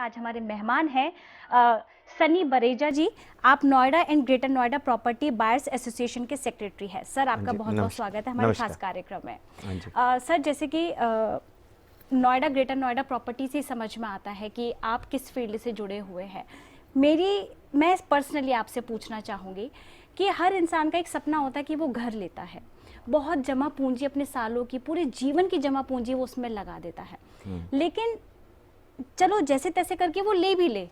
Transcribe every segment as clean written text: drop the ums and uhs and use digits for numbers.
आज हमारे मेहमान हैं सनी बरेजा जी। आप Noida and greater Noida property buyers association के सेक्रेटरी हैं। सर, आपका बहुत बहुत स्वागत है हमारे खास कार्यक्रम में। सर, जैसे कि नोएडा ग्रेटर नोएडा प्रॉपर्टी से समझ में आता है कि आप किस फील्ड से जुड़े हुए हैं। मैं पर्सनली आपसे पूछना चाहूँगी कि हर इंसान का एक सपना होता है कि वो घर लेता है, बहुत जमा पूंजी, अपने सालों की, पूरे जीवन की जमा पूंजी वो उसमें लगा देता है। लेकिन चलो जैसे तैसे करके वो ले भी ले,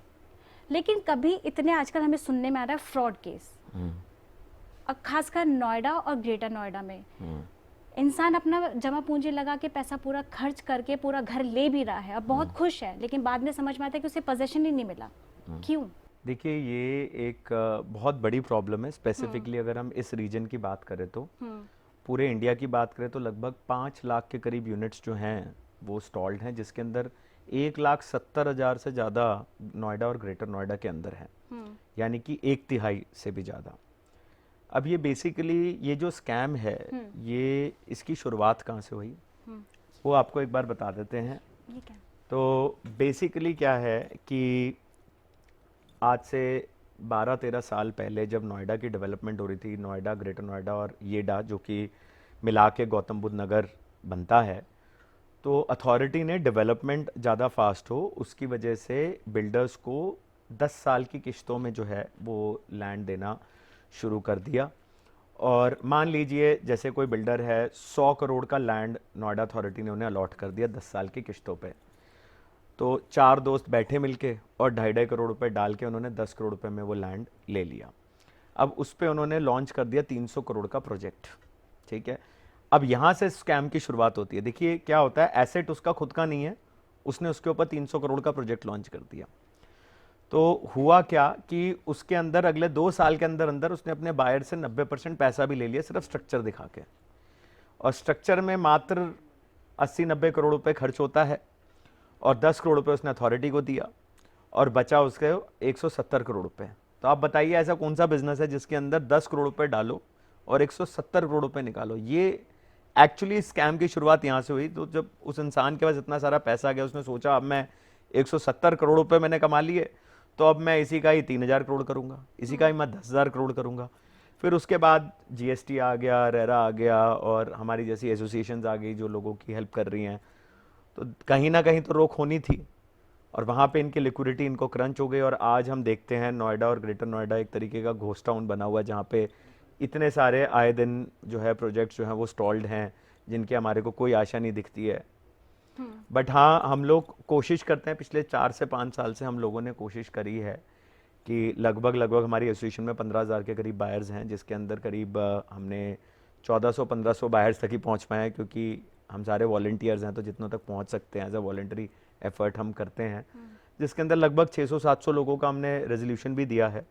लेकिन कभी इतने आजकल हमें सुनने में आ रहा है फ्रॉड केस, और खासकर नोएडा और ग्रेटर नोएडा में इंसान अपना जमा पूंजी लगा के पैसा पूरा खर्च करके पूरा घर ले भी रहा है और बहुत खुश है, लेकिन बाद में समझ में आता है कि उसे पोजीशन ही नहीं मिला। क्यों? देखिए, ये एक बहुत बड़ी प्रॉब्लम है। स्पेसिफिकली अगर हम इस रीजन की बात करें तो पूरे इंडिया की बात करें तो लगभग 5 लाख के करीब यूनिट्स जो हैं वो स्टॉल्ड हैं, जिसके अंदर 1,70,000 से ज़्यादा नोएडा और ग्रेटर नोएडा के अंदर हैं, यानी कि 1/3 से भी ज़्यादा। अब ये बेसिकली ये जो स्कैम है, ये इसकी शुरुआत कहाँ से हुई वो आपको एक बार बता देते हैं। ये क्या? तो बेसिकली क्या है कि आज से 12-13 साल पहले जब नोएडा की डेवलपमेंट हो रही थी, नोएडा, ग्रेटर नोएडा और येडा, जो कि मिला के गौतम बुद्ध नगर बनता है, तो अथॉरिटी ने डेवलपमेंट ज़्यादा फास्ट हो उसकी वजह से बिल्डर्स को 10 साल की किश्तों में जो है वो लैंड देना शुरू कर दिया। और मान लीजिए जैसे कोई बिल्डर है, 100 करोड़ का लैंड नोएडा अथॉरिटी ने उन्हें अलॉट कर दिया 10 साल की किश्तों पे। तो 4 दोस्त बैठे मिलके और 2.5 करोड़ रुपए डाल के उन्होंने 10 करोड़ रुपए में वो लैंड ले लिया। अब उस पे उन्होंने लॉन्च कर दिया 300 करोड़ का प्रोजेक्ट। ठीक है, अब यहाँ से स्कैम की शुरुआत होती है। देखिए क्या होता है, एसेट उसका खुद का नहीं है, उसने उसके ऊपर 300 करोड़ का प्रोजेक्ट लॉन्च कर दिया। तो हुआ क्या कि उसके अंदर अगले 2 साल के अंदर अंदर उसने अपने बायर से 90% पैसा भी ले लिया, सिर्फ स्ट्रक्चर दिखा के। और स्ट्रक्चर में मात्र 80-90 करोड़ रुपए खर्च होता है और 10 करोड़ रुपए उसने अथॉरिटी को दिया और बचा उसके 170 करोड़ रुपए। तो आप बताइए ऐसा कौन सा बिजनेस है जिसके अंदर 10 करोड़ रुपए डालो और 170 करोड़ रुपए निकालो। ये एक्चुअली स्कैम की शुरुआत यहाँ से हुई। तो जब उस इंसान के पास इतना सारा पैसा गया, उसने सोचा अब मैं 170 करोड़ रुपए मैंने कमा लिए, तो अब मैं इसी का ही 3,000 करोड़ करूंगा, इसी का ही मैं 10,000 करोड़ करूंगा। फिर उसके बाद जीएसटी आ गया, रेरा आ गया और हमारी जैसी एसोसिएशंस आ गई जो लोगों की हेल्प कर रही हैं। तो कहीं ना कहीं तो रोक होनी थी और वहाँ पे इनकी लिक्विडिटी इनको क्रंच हो गई। और आज हम देखते हैं नोएडा और ग्रेटर नोएडा एक तरीके का घोस्ट टाउन बना हुआ है, जहाँ पे इतने सारे आए दिन जो है प्रोजेक्ट्स जो हैं वो स्टॉल्ड हैं, जिनकी हमारे को कोई आशा नहीं दिखती है। बट हाँ, हम लोग कोशिश करते हैं, पिछले 4 से 5 साल से हम लोगों ने कोशिश करी है कि लगभग हमारी एसोसिएशन में 15,000 के करीब बायर्स हैं, जिसके अंदर करीब हमने 1400-1500 बायर्स तक ही पहुँच पाए हैं, क्योंकि हम सारे वॉलंटियर्स हैं तो जितनों तक पहुँच सकते हैं एज अ वॉलंटरी एफर्ट हम करते हैं। जिसके अंदर लगभग 600-700 लोगों का हमने रेजोल्यूशन भी दिया है,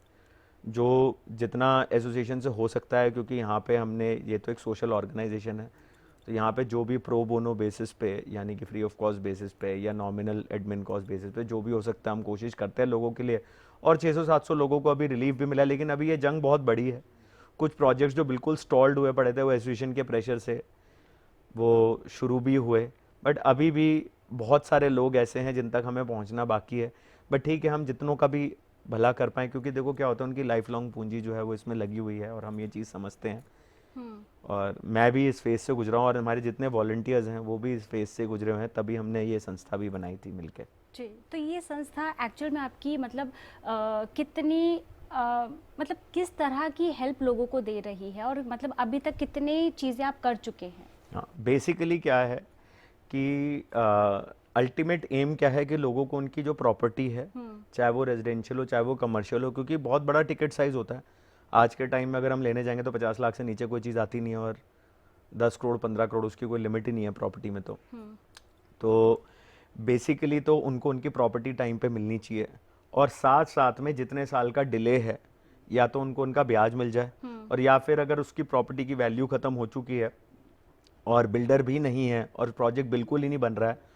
जो जितना एसोसिएशन से हो सकता है, क्योंकि यहाँ पे हमने, ये तो एक सोशल ऑर्गेनाइजेशन है, तो यहाँ पे जो भी प्रो बोनो बेसिस पे, यानी कि फ्री ऑफ कॉस्ट बेसिस पे या नॉमिनल एडमिन कॉस्ट बेसिस पे जो भी हो सकता है हम कोशिश करते हैं लोगों के लिए। और 600-700 लोगों को अभी रिलीफ भी मिला। लेकिन अभी ये जंग बहुत बड़ी है। कुछ प्रोजेक्ट्स जो बिल्कुल स्टॉल्ड हुए पड़े थे वो एसोसिएशन के प्रेशर से वो शुरू भी हुए, बट अभी भी बहुत सारे लोग ऐसे हैं जिन तक हमें पहुंचना बाकी है। बट ठीक है, हम जितनों का भी भला कर पाएँ, क्योंकि देखो क्या होता है, उनकी लाइफ लॉन्ग पूंजी जो है वो इसमें लगी हुई है और हम ये चीज़ समझते हैं। और मैं भी इस फेज से गुजरा हूँ और हमारे जितने वॉलंटियर्स हैं वो भी इस फेज से गुजरे हुए हैं, तभी हमने ये संस्था भी बनाई थी मिलके। जी, तो ये संस्था एक्चुअल में आपकी मतलब कितनी मतलब किस तरह की हेल्प लोगों को दे रही है, और मतलब अभी तक कितनी चीज़ें आप कर चुके हैं? हाँ, बेसिकली क्या है कि अल्टीमेट एम क्या है कि लोगों को उनकी जो प्रॉपर्टी है, चाहे वो रेजिडेंशियल हो चाहे वो कमर्शियल हो, क्योंकि बहुत बड़ा टिकट साइज होता है आज के टाइम में। अगर हम लेने जाएंगे तो 50 लाख से नीचे कोई चीज़ आती नहीं है, और 10 करोड़ 15 करोड़ उसकी कोई लिमिट ही नहीं है प्रॉपर्टी में। तो बेसिकली तो उनको उनकी प्रॉपर्टी टाइम पे मिलनी चाहिए, और साथ साथ में जितने साल का डिले है, या तो उनको उनका ब्याज मिल जाए, और या फिर अगर उसकी प्रॉपर्टी की वैल्यू ख़त्म हो चुकी है और बिल्डर भी नहीं है और प्रोजेक्ट बिल्कुल ही नहीं बन रहा है,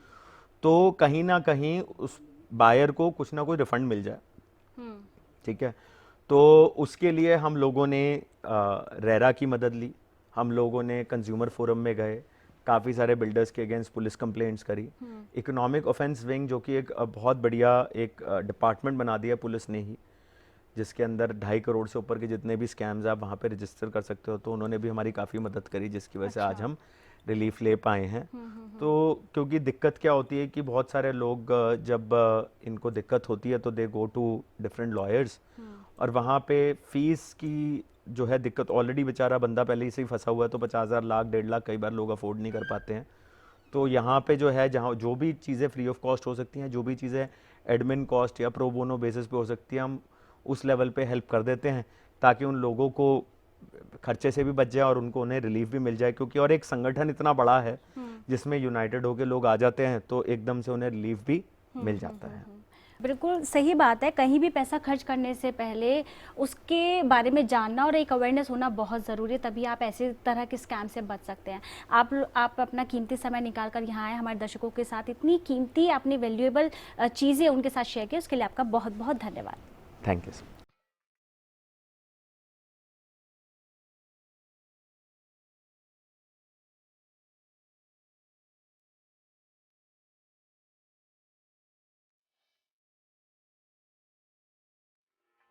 तो कहीं ना कहीं उस बायर को कुछ ना कुछ रिफंड मिल जाए। ठीक है, तो उसके लिए हम लोगों ने रेरा की मदद ली, हम लोगों ने कंज्यूमर फोरम में गए, काफ़ी सारे बिल्डर्स के अगेंस्ट पुलिस कंप्लेंट्स करी। इकोनॉमिक ऑफेंस विंग जो कि एक बहुत बढ़िया एक डिपार्टमेंट बना दिया पुलिस ने ही, जिसके अंदर 2.5 करोड़ से ऊपर के जितने भी स्कैम्स आप वहाँ पे रजिस्टर कर सकते हो, तो उन्होंने भी हमारी काफ़ी मदद करी, जिसकी वजह से आज हम रिलीफ ले पाए हैं। तो क्योंकि दिक्कत क्या होती है कि बहुत सारे लोग जब इनको दिक्कत होती है तो दे गो टू डिफरेंट लॉयर्स, और वहाँ पे फीस की जो है दिक्कत, ऑलरेडी बेचारा बंदा पहले ही से ही फंसा हुआ है, तो 50,000 लाख 1.5 लाख कई बार लोग अफोर्ड नहीं कर पाते हैं। तो यहाँ पे जो है, जहाँ जो भी चीज़ें फ्री ऑफ कॉस्ट हो सकती हैं, जो भी चीज़ें एडमिन कॉस्ट या प्रो बोनो बेसिस पे हो सकती हैं, हम उस लेवल पे हेल्प कर देते हैं, ताकि उन लोगों को खर्चे से भी बच जाए और उनको उन्हें रिलीफ भी मिल जाए। क्योंकि और एक संगठन इतना बड़ा है जिसमें यूनाइटेड होके लोग आ जाते हैं, तो एकदम से उन्हें रिलीफ भी मिल जाता है। बिल्कुल सही बात है। कहीं भी पैसा खर्च करने से पहले उसके बारे में जानना और एक अवेयरनेस होना बहुत ज़रूरी है, तभी आप ऐसे तरह के स्कैम से बच सकते हैं। आप अपना कीमती समय निकाल कर यहाँ आए, हमारे दर्शकों के साथ इतनी कीमती अपनी वैल्यूएबल चीज़ें उनके साथ शेयर की, उसके लिए आपका बहुत बहुत धन्यवाद। Thank you.